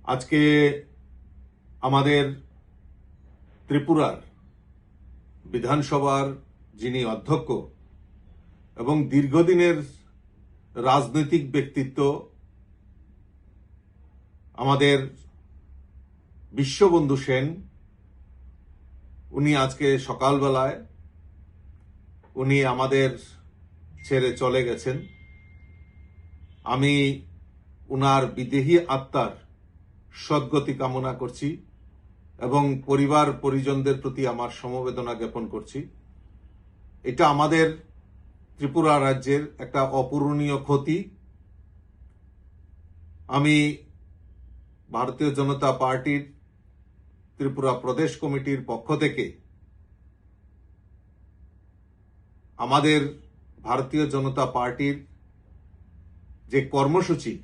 আজকে আমাদের ত্রিপুরার বিধানসভার যিনি অধ্যক্ষ এবং দীর্ঘদিনের রাজনৈতিক ব্যক্তিত্ব আমাদের বিশ্ববন্ধু সেন, উনি আজকে সকালবেলায় উনি আমাদের ছেড়ে চলে গেছেন। আমি উনার বিদেহী আত্মার সদ্গতি কামনা করছি এবং পরিবার পরিজনদের প্রতি আমার সমবেদনা জ্ঞাপন করছি। এটা আমাদের ত্রিপুরা রাজ্যের একটা অপূরণীয় ক্ষতি। আমি ভারতীয় জনতা পার্টির ত্রিপুরা প্রদেশ কমিটির পক্ষ থেকে আমাদের ভারতীয় জনতা পার্টির যে কর্মসূচি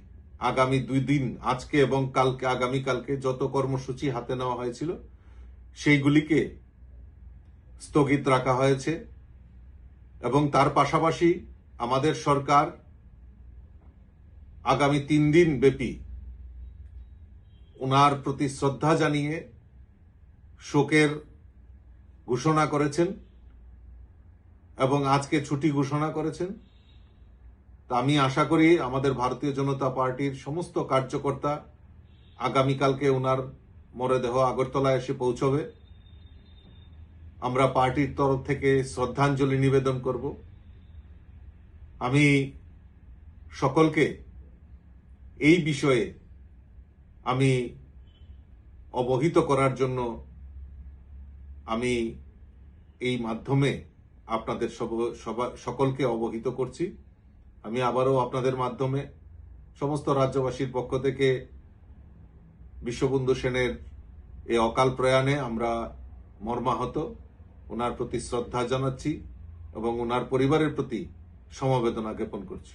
আগামী 2 দিন, আজকে এবং কালকে, আগামীকালকে যত কর্মসূচি হাতে নেওয়া হয়েছিল সেইগুলিকে স্থগিত রাখা হয়েছে এবং তার পাশাপাশি আমাদের সরকার আগামী 3 দিন ব্যাপী ওনার প্রতি শ্রদ্ধা জানিয়ে শোকের ঘোষণা করেছেন এবং আজকে ছুটি ঘোষণা করেছেন। তা আমি আশা করি আমাদের ভারতীয় জনতা পার্টির সমস্ত কার্যকর্তা আগামীকালকে ওনার মরদেহ আগরতলায় এসে পৌঁছবে। আমরা পার্টির তরফ থেকে শ্রদ্ধাঞ্জলি নিবেদন করব। আমি সকলকে এই বিষয়ে আমি অবহিত করার জন্য আমি এই মাধ্যমে আপনাদের সকলকে অবহিত করছি। আমি আবারও আপনাদের মাধ্যমে সমস্ত রাজ্যবাসীর পক্ষ থেকে বিশ্ববন্ধু সেনের এই অকাল প্রয়াণে আমরা মর্মাহত, ওনার প্রতি শ্রদ্ধা জানাচ্ছি এবং ওনার পরিবারের প্রতি সমবেদনা জ্ঞাপন করছি।